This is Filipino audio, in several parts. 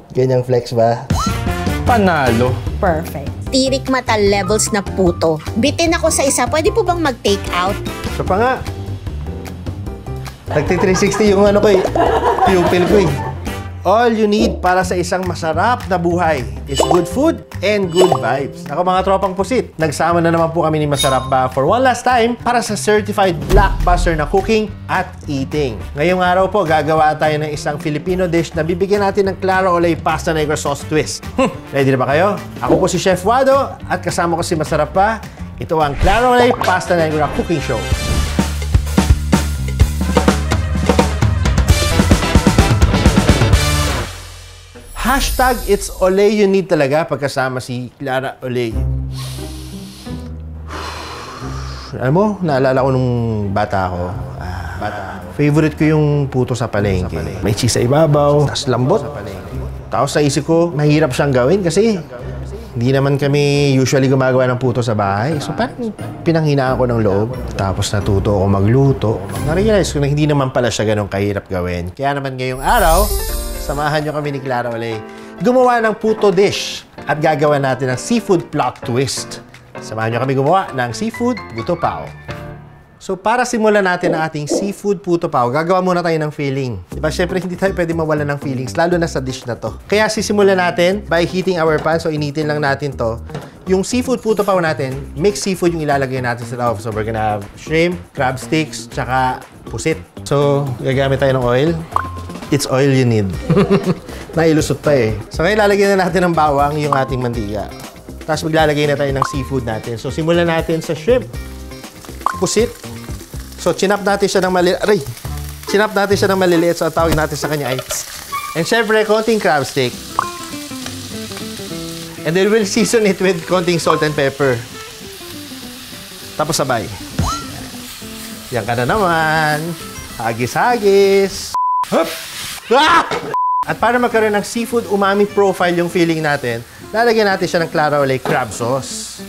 Ganyang flex ba? Panalo. Perfect. Tirik mata levels na puto. Bitin ako sa isa. Pwede po bang mag-take out? So pa nga. Nagti-360 yung ano ko eh. Pupil ko eh. All you need para sa isang masarap na buhay is good food and good vibes. Ako mga tropang pusit, nagsama na naman po kami ni Masarap Ba for one last time para sa certified blockbuster na cooking at eating. Ngayong araw po, gagawa tayo ng isang Filipino dish na bibigyan natin ng Clara Olay Pasta Negra Sauce Twist. Ready na ba kayo? Ako po si Chef Wado at kasama ko si Masarap Ba. Ito ang Clara Olay Pasta Negra Cooking Show. Hashtag it's Olay you need talaga pagkasama si Clara Olay. Alam mo, naalala ko nung bata ako. Favorite ko yung puto sa palengke. May cheese sa ibabaw, tas lambot. Tapos sa isip ko, mahirap siyang gawin kasi hindi naman kami usually gumagawa ng puto sa bahay. So parang pinanghinaan ko ng loob. Tapos natuto ako magluto. Na-realize ko na hindi naman pala siya ganun kahirap gawin. Kaya naman ngayong araw, samahan nyo kami ni Clara Olay. Gumawa ng puto dish at gagawa natin ng seafood plot twist. Samahan nyo kami gumawa ng seafood puto pao. So para simulan natin ang ating seafood puto pao, gagawa muna tayo ng filling. Diba? Siyempre hindi tayo pwede mawala ng fillings, lalo na sa dish na to. Kaya sisimulan natin by heating our pan. So initin lang natin to. Yung seafood puto pao natin, mixed seafood yung ilalagay natin sa loob. So we're gonna have shrimp, crab sticks, tsaka pusit. So gagamit tayo ng oil. It's oil you need. Nailusot pa eh. So ngayon lalagyan na natin ng bawang yung ating mantika. Tapos maglalagay na tayo ng seafood natin. So simulan natin sa shrimp. Pusit. So chinap natin siya ng maliliit. Aray! Chinap natin siya ng maliliit. So tawag natin sa kanya ay... And syempre, konting crab stick. And then we'll season it with konting salt and pepper. Tapos sabay. Yan ka na naman. Hagis-hagis. Hup! Ah! At para magkaroon ng seafood umami profile yung filling natin, lalagyan natin siya ng Clara Olay crab sauce.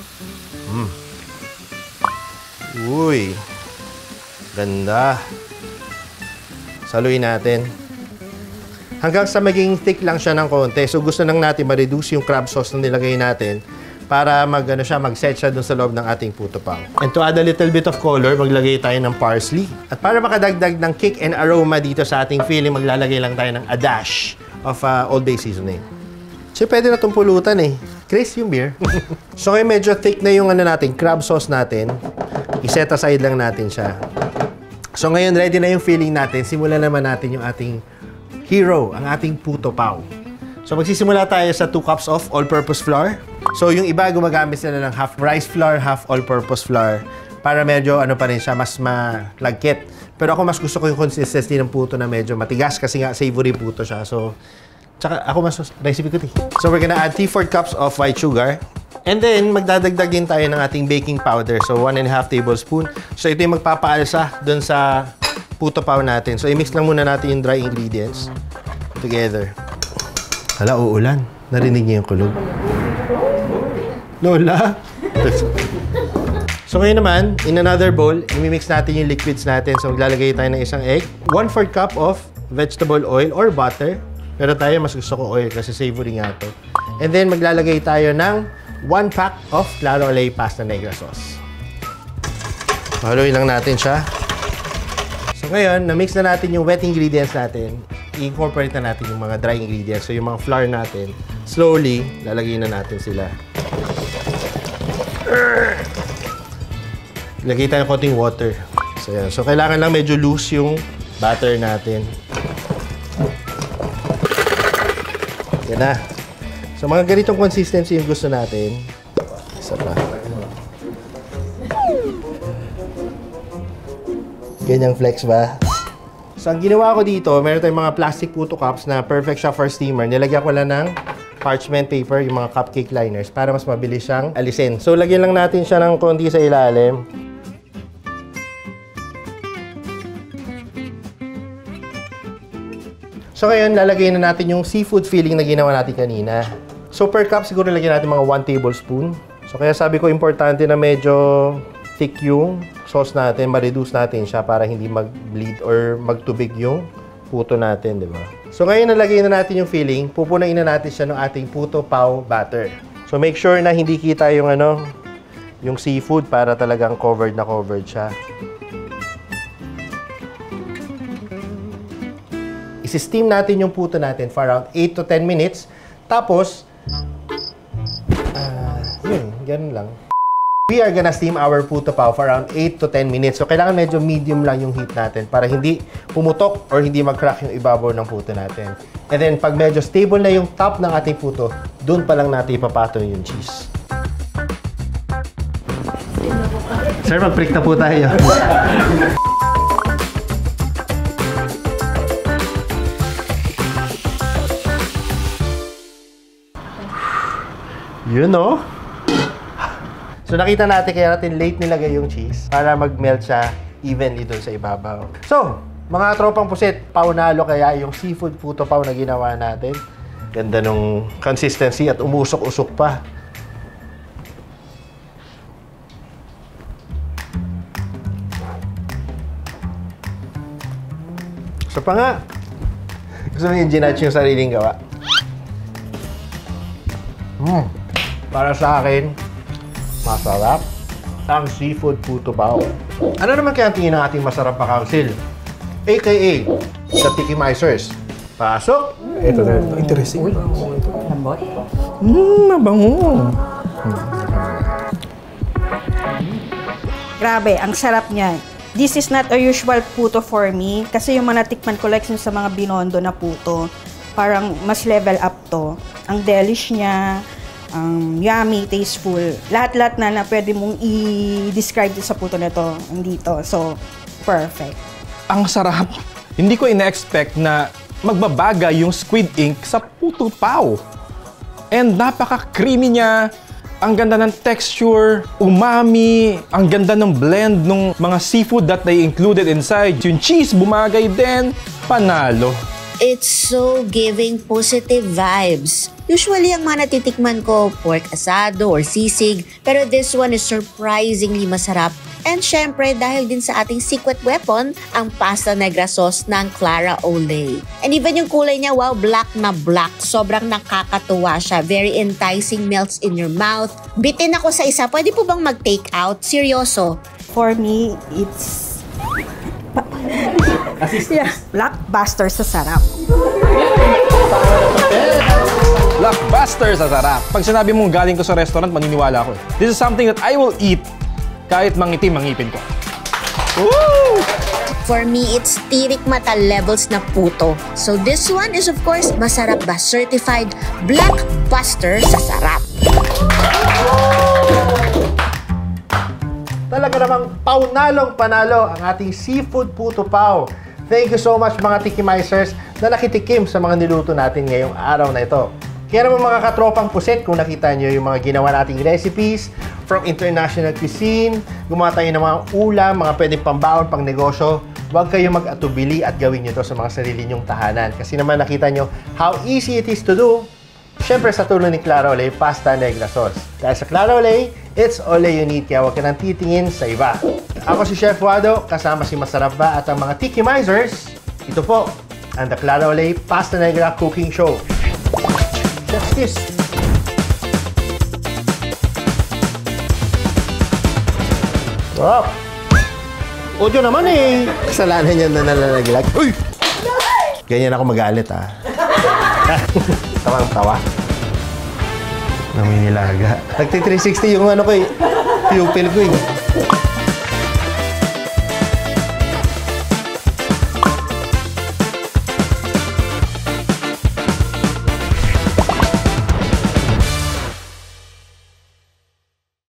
Uy! Ganda. Saluin natin. Hanggang sa maging thick lang siya ng konti. So gusto nang natin ma-reduce yung crab sauce na nilagay natin para mag-set siya dun sa loob ng ating puto pao. And to add a little bit of color, maglagay tayo ng parsley. At para makadagdag ng kick and aroma dito sa ating filling, maglalagay lang tayo ng a dash of Old Bay seasoning. So pwede na itong pulutan eh. Chris, yung beer. So ngayon medyo thick na yung crab sauce natin. I-set aside lang natin siya. So ngayon ready na yung filling natin. Simulan naman natin yung ating hero, ang ating puto pao. So magsisimula tayo sa 2 cups of all-purpose flour. So yung iba gumagamit sila ng half rice flour, half all-purpose flour para medyo pa rin siya, mas malagkit. Pero ako mas gusto ko yung consistency ng puto na medyo matigas kasi nga savory puto siya. So tsaka ako mas recipe ko So we're gonna add 3/4 cups of white sugar. And then magdadagdag din tayo ng ating baking powder. So 1.5 tablespoon. So ito yung magpapaalsa dun sa puto pao natin. So i-mix lang muna natin yung dry ingredients together. Hala, uulan. Narinig niyo yung kulog? Lola? So ngayon naman, in another bowl, i-mix natin yung liquids natin. So maglalagay tayo ng isang egg. 1/4 cup of vegetable oil or butter. Pero tayo, mas gusto ko oil kasi savory nga to. And then maglalagay tayo ng 1 pack of Clara Olay Pasta Negra Sauce. Haluin lang natin siya. So ngayon, na-mix na natin yung wet ingredients natin. I-incorporate na natin yung mga dry ingredients. So yung mga flour natin, slowly, lalagay na natin sila. Lagay tayo ng konting water. So yan. So kailangan lang medyo loose yung batter natin. Yan na. So mga ganitong consistency yung gusto natin. Isa pa. Ganyang flex ba? So ang ginawa ko dito, meron tayong mga plastic puto cups na perfect siya for steamer. Nilagyan ko lang ng parchment paper, yung mga cupcake liners, para mas mabilis siyang alisin. So lagyan lang natin siya ng konti sa ilalim. So ngayon, lalagay na natin yung seafood filling na ginawa natin kanina. So per cup, siguro lagyan natin mga 1 tablespoon. So kaya sabi ko, importante na medyo thick yung sauce natin, ma-reduce natin siya para hindi mag-bleed or magtubig yung puto natin, di ba? So ngayon nalagay na natin yung filling, pupunain na natin siya ng ating puto pao batter. So make sure na hindi kita yung yung seafood para talagang covered na covered siya. Isi-steam natin yung puto natin for around 8 to 10 minutes. Tapos, ganun lang. We are gonna steam our puto pao for around 8 to 10 minutes. So, kailangan medyo medium lang yung heat natin para hindi pumutok or hindi mag-crack yung ibabaw ng puto natin. And then, pag medyo stable na yung top ng ating puto, dun pa lang natin ipapatong yung cheese. Sir, mag-prick na po tayo. Yun, no? So, nakita natin kaya natin late nilagay yung cheese para mag-melt siya evenly doon sa ibabaw. So, mga tropang pusit, paunalo kaya yung seafood puto pao na ginawa natin. Ganda nung consistency at umusok-usok pa. So pa nga, gusto mo yung ginatch yung sariling gawa? Para sa akin, masarap ang seafood puto pao. Ano naman kaya ang tingin ng ating masarap pa council? AKA, the Tikimizers. Pasok! Ito na. Interesting. Mabango. Grabe, ang sarap niya. This is not a usual puto for me kasi yung mga natikman ko like sa mga binondo na puto, parang mas level up to. Ang delish niya, yummy, tasteful. Lahat-lahat na pwede mong i-describe sa puto na to, andito. So, perfect. Ang sarap. Hindi ko ina-expect na magbabaga yung squid ink sa puto pao. And napaka-creamy niya. Ang ganda ng texture, umami, ang ganda ng blend ng mga seafood that they included inside. Yung cheese, bumagay din, panalo. It's so giving positive vibes. Usually, ang mga natitikman ko, pork asado or sisig, pero this one is surprisingly masarap. And syempre, dahil din sa ating secret weapon, ang pasta negra sauce ng Clara Ole. And even yung kulay niya, wow, black na black. Sobrang nakakatuwa siya. Very enticing, melts in your mouth. Bitin ako sa isa. Pwede po bang mag-take out? Seryoso. For me, it's blockbuster sa sarap. Blockbuster sa sarap. Pag sinabi mong galing ko sa restaurant, maniniwala ako. This is something that I will eat kahit mangitim ang ngipin ko. Woo! For me, it's tirik mata levels na puto. So this one is of course Masarap Ba Certified Blockbuster sa sarap. Talaga namang paunalong panalo ang ating seafood puto pao. Thank you so much mga Tikimizers na nakitikim sa mga niluto natin ngayong araw na ito. Kaya naman mga katropang pusit, kung nakita nyo yung mga ginawa nating recipes from international cuisine, gumawa tayo ng mga ulam, mga pwedeng pambaon, pang negosyo, huwag kayong mag-atubili at gawin nyo to sa mga sarili nyong tahanan. Kasi naman nakita nyo how easy it is to do. Siyempre sa tulong ni Clara Ole, pasta negra sauce. Dahil sa Clara Ole, it's all you need, kaya huwag ka nang titingin sa iba. Ako si Chef Wado, kasama si Masarap Ba at ang mga Tikimizers. Ito po, ang The Clara Ole Pasta Negra Cooking Show. Chef's kiss! Sarap! Audio naman eh! Kasalanan niya na nalalaglag. Uy! Ganyan ako magalit ah. Tawang-tawa. Naminilaga. Nagti-360 yung ano ko eh. Pupil ko eh.